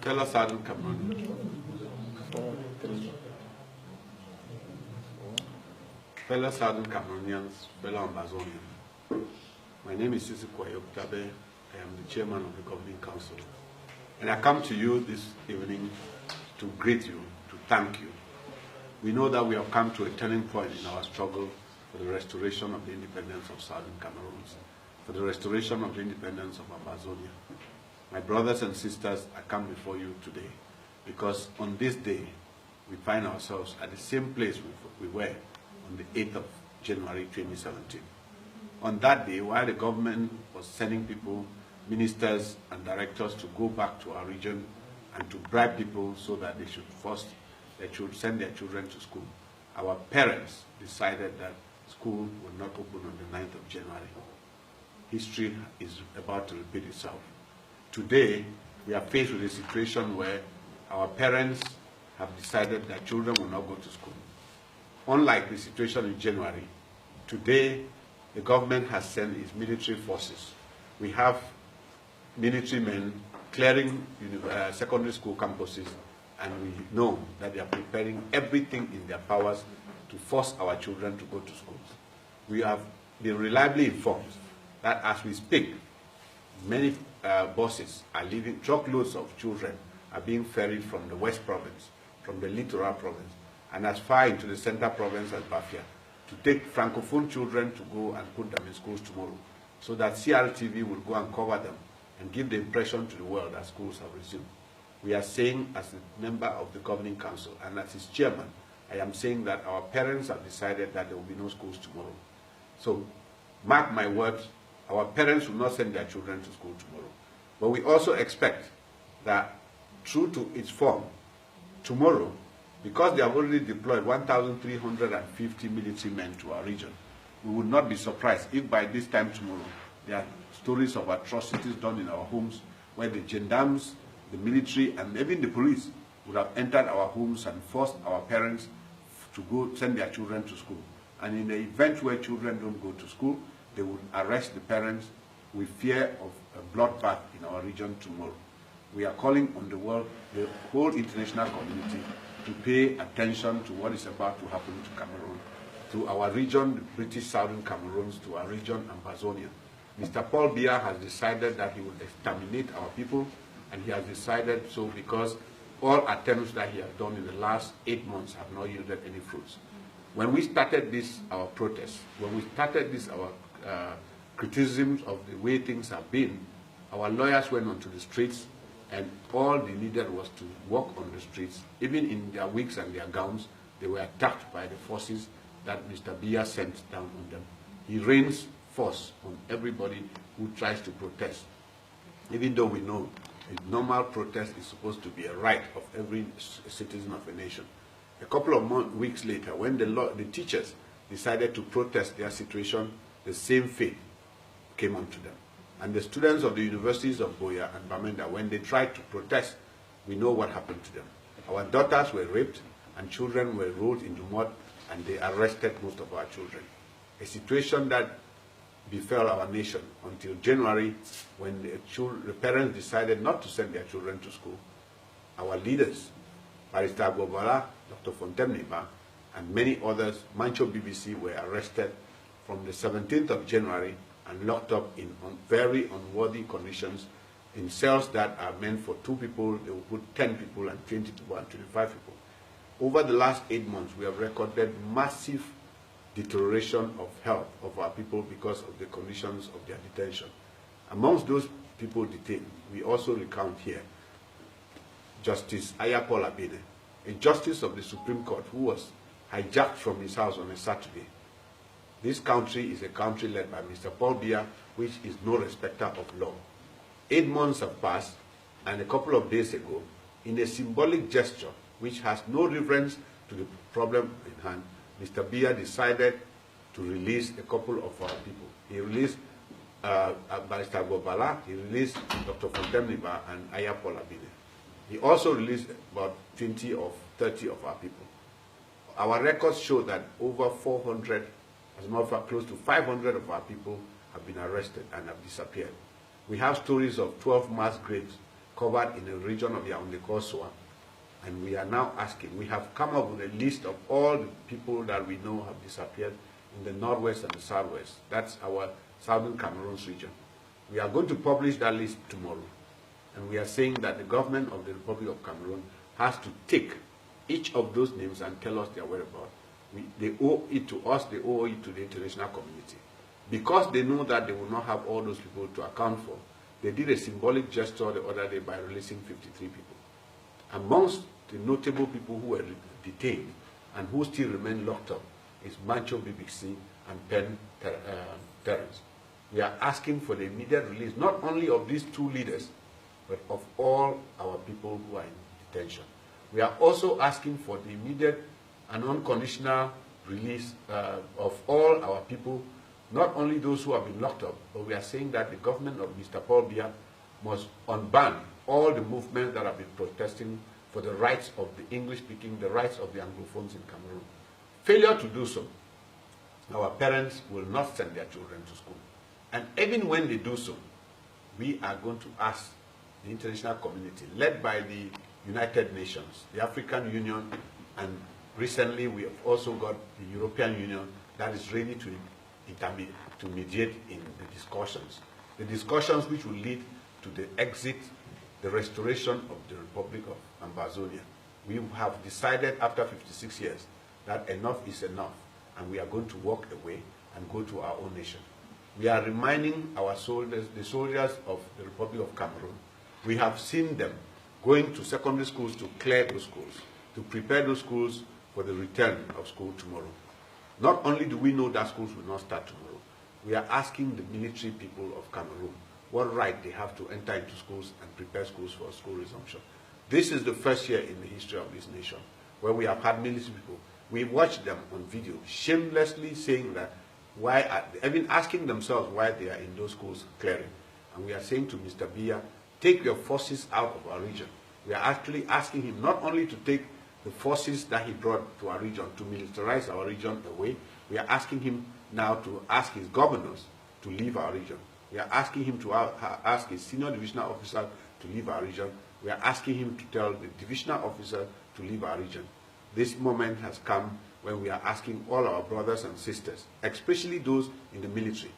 Fellow Southern Cameroonians, fellow Southern Cameroonians, fellow Ambazonians, my name is Sisi Kwayo Tabe. I am the chairman of the Governing Council. And I come to you this evening to greet you, to thank you. We know that we have come to a turning point in our struggle for the restoration of the independence of Southern Cameroon, for the restoration of the independence of Ambazonia. My brothers and sisters, I come before you today because on this day, we find ourselves at the same place we were on the 8th of January 2017. On that day, while the government was sending people, ministers and directors to go back to our region and to bribe people so that they should send their children to school, our parents decided that school would not open on the 9th of January. History is about to repeat itself. Today, we are faced with a situation where our parents have decided that children will not go to school. Unlike the situation in January, today the government has sent its military forces. We have military men clearing secondary school campuses, and we know that they are preparing everything in their powers to force our children to go to schools. We have been reliably informed that as we speak, many buses are leaving, truckloads of children are being ferried from the West Province, from the Littoral Province, and as far into the Central Province as Bafia, to take Francophone children to go and put them in schools tomorrow, so that CRTV will go and cover them and give the impression to the world that schools have resumed. We are saying, as a member of the Governing Council and as its chairman, I am saying that our parents have decided that there will be no schools tomorrow. So, mark my words, our parents will not send their children to school tomorrow. But we also expect that, true to its form, tomorrow, because they have already deployed 1,350 military men to our region, we would not be surprised if by this time tomorrow there are stories of atrocities done in our homes where the gendarmes, the military, and even the police would have entered our homes and forced our parents to go send their children to school. And in the event where children don't go to school, they would arrest the parents with fear of a bloodbath in our region tomorrow. We are calling on the world, the whole international community, to pay attention to what is about to happen to Cameroon, to our region, the British Southern Cameroons, to our region, Ambazonia. Mr. Paul Biya has decided that he will exterminate our people, and he has decided so because all attempts that he has done in the last 8 months have not yielded any fruits. When we started this, our protest, when we started this, our criticisms of the way things have been, our lawyers went onto the streets, and all they needed was to walk on the streets. Even in their wigs and their gowns, they were attacked by the forces that Mr. Biya sent down on them. He rains force on everybody who tries to protest, even though we know a normal protest is supposed to be a right of every citizen of a nation. A couple of weeks later, when the teachers decided to protest their situation, the same fate came onto them. And the students of the universities of Buea and Bamenda, when they tried to protest, we know what happened to them. Our daughters were raped, and children were rolled into mud, and they arrested most of our children. A situation that befell our nation until January, when the parents decided not to send their children to school. Our leaders, Barrister Agboola, Dr. Fontemiba, and many others, Mancho BBC, were arrested from the 17th of January and locked up in very unworthy conditions in cells that are meant for 2 people. They will put 10 people and 20 people and 25 people. Over the last 8 months, we have recorded massive deterioration of health of our people because of the conditions of their detention. Amongst those people detained, we also recount here Justice Ayapol Abene, a justice of the Supreme Court who was hijacked from his house on a Saturday. This country is a country led by Mr. Paul Biya, which is no respecter of law. 8 months have passed, and a couple of days ago, in a symbolic gesture which has no reference to the problem in hand, Mr. Biya decided to release a couple of our people. He released Barrister Agboola, he released Dr. Fontemiba and Ayapol Abene. He also released about 20 or 30 of our people. Our records show that over 400, as a matter of fact, close to 500 of our people have been arrested and have disappeared. We have stories of 12 mass graves covered in a region of Yaoundé called Soa. And we are now asking, we have come up with a list of all the people that we know have disappeared in the northwest and the southwest. That's our southern Cameroon's region. We are going to publish that list tomorrow. And we are saying that the government of the Republic of Cameroon has to take each of those names and tell us their whereabouts. They owe it to us, they owe it to the international community. Because they know that they will not have all those people to account for, they did a symbolic gesture the other day by releasing 53 people. Amongst the notable people who were detained and who still remain locked up is Mancho BBC and Penn Terence. We are asking for the immediate release, not only of these two leaders, but of all our people who are in detention. We are also asking for the immediate and unconditional release of all our people, not only those who have been locked up, but we are saying that the government of Mr. Paul Biya must unban all the movements that have been protesting for the rights of the English-speaking, the rights of the Anglophones in Cameroon. Failure to do so, our parents will not send their children to school. And even when they do so, we are going to ask the international community, led by the United Nations, the African Union, and recently we have also got the European Union that is ready to mediate in the discussions. The discussions which will lead to the exit, the restoration of the Republic of Ambazonia. We have decided after 56 years that enough is enough, and we are going to walk away and go to our own nation. We are reminding our soldiers, the soldiers of the Republic of Cameroon. We have seen them going to secondary schools to clear those schools, to prepare those schools for the return of school tomorrow. Not only do we know that schools will not start tomorrow, we are asking the military people of Cameroon what right they have to enter into schools and prepare schools for school resumption. This is the first year in the history of this nation where we have had military people. We watched them on video shamelessly saying that even asking themselves why they are in those schools clearing. And we are saying to Mr. Biya, take your forces out of our region. We are actually asking him not only to take the forces that he brought to our region to militarize our region away, we are asking him now to ask his governors to leave our region. We are asking him to ask his senior divisional officer to leave our region. We are asking him to tell the divisional officer to leave our region. This moment has come when we are asking all our brothers and sisters, especially those in the military,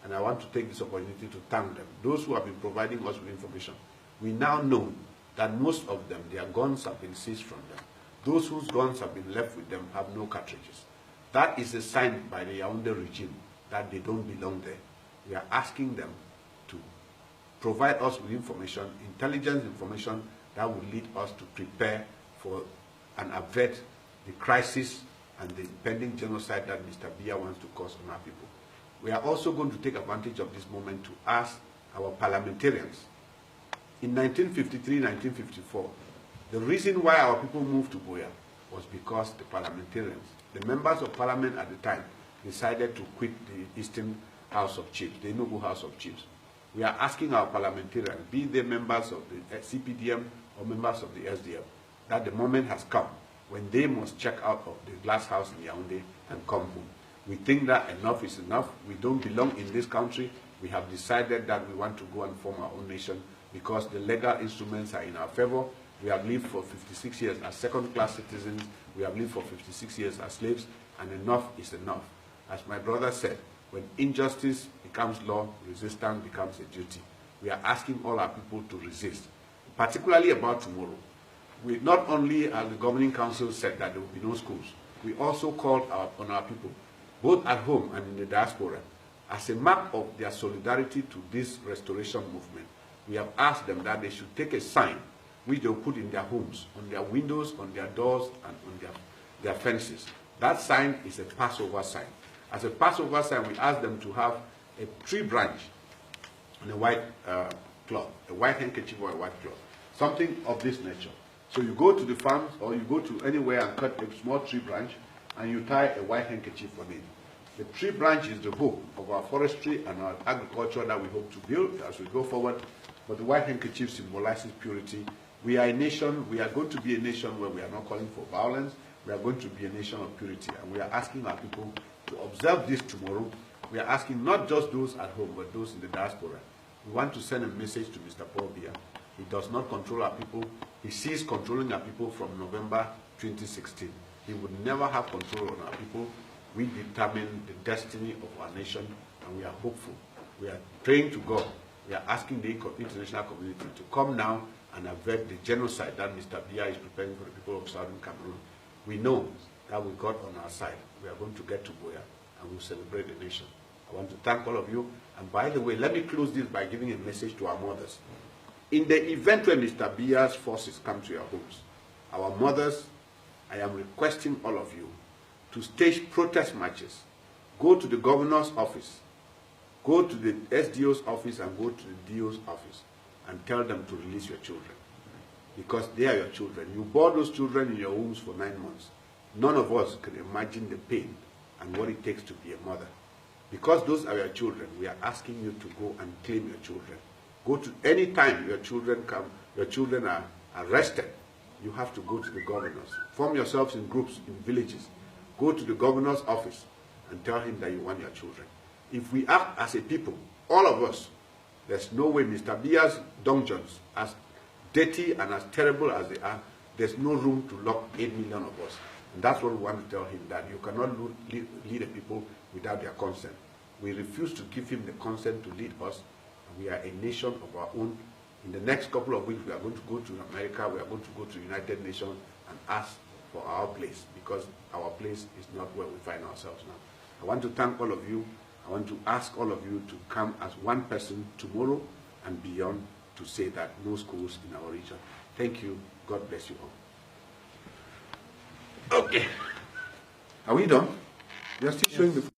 and I want to take this opportunity to thank them, those who have been providing us with information. We now know that most of them, their guns have been seized from them. Those whose guns have been left with them have no cartridges. That is a sign by the Yaoundé regime that they don't belong there. We are asking them to provide us with information, intelligence information that will lead us to prepare for and avert the crisis and the impending genocide that Mr. Biya wants to cause on our people. We are also going to take advantage of this moment to ask our parliamentarians. In 1953-1954, the reason why our people moved to Buea was because the parliamentarians, the members of parliament at the time, decided to quit the Eastern House of Chiefs, the Enugu House of Chiefs. We are asking our parliamentarians, be they members of the CPDM or members of the SDF, that the moment has come when they must check out of the glass house in Yaoundé and come home. We think that enough is enough. We don't belong in this country. We have decided that we want to go and form our own nation because the legal instruments are in our favor. We have lived for 56 years as second-class citizens. We have lived for 56 years as slaves, and enough is enough. As my brother said, when injustice becomes law, resistance becomes a duty. We are asking all our people to resist, particularly about tomorrow. We not only, as the governing council said, that there will be no schools, we also called on our people, both at home and in the diaspora, as a mark of their solidarity to this restoration movement. We have asked them that they should take a sign which they will put in their homes, on their windows, on their doors, and on their fences. That sign is a Passover sign. As a Passover sign, we ask them to have a tree branch and a white cloth, a white handkerchief or a white cloth, something of this nature. So you go to the farms or you go to anywhere and cut a small tree branch and you tie a white handkerchief on it. The tree branch is the hope of our forestry and our agriculture that we hope to build as we go forward. But the white handkerchief symbolizes purity. We are a nation, we are going to be a nation where we are not calling for violence. We are going to be a nation of purity. And we are asking our people to observe this tomorrow. We are asking not just those at home, but those in the diaspora. We want to send a message to Mr. Paul Biya He does not control our people. He ceased controlling our people from November 2016. He would never have control on our people. We determine the destiny of our nation, and we are hopeful. We are praying to God. We are asking the international community to come now and avert the genocide that Mr. Biya is preparing for the people of Southern Cameroon. We know that with God on our side, we are going to get to Buea and we'll celebrate the nation. I want to thank all of you. And by the way, let me close this by giving a message to our mothers. In the event when Mr. Biya's forces come to your homes, our mothers, I am requesting all of you to stage protest marches. Go to the governor's office, go to the SDO's office, and go to the DO's office and tell them to release your children. Because they are your children. You bore those children in your wombs for 9 months. None of us can imagine the pain and what it takes to be a mother. Because those are your children, we are asking you to go and claim your children. Go to any time your children are arrested, you have to go to the governors. Form yourselves in groups, in villages. Go to the governor's office and tell him that you want your children. If we act as a people, all of us, there's no way Mr. Biya's dungeons, as dirty and as terrible as they are, there's no room to lock 8 million of us. And that's what we want to tell him, that you cannot lead the people without their consent. We refuse to give him the consent to lead us. We are a nation of our own. In the next couple of weeks, we are going to go to America, we are going to go to United Nations and ask for our place, because our place is not where we find ourselves now. I want to thank all of you. I want to ask all of you to come as one person tomorrow and beyond to say that no schools in our region. Thank you. God bless you all. Okay. Are we done? We are still showing the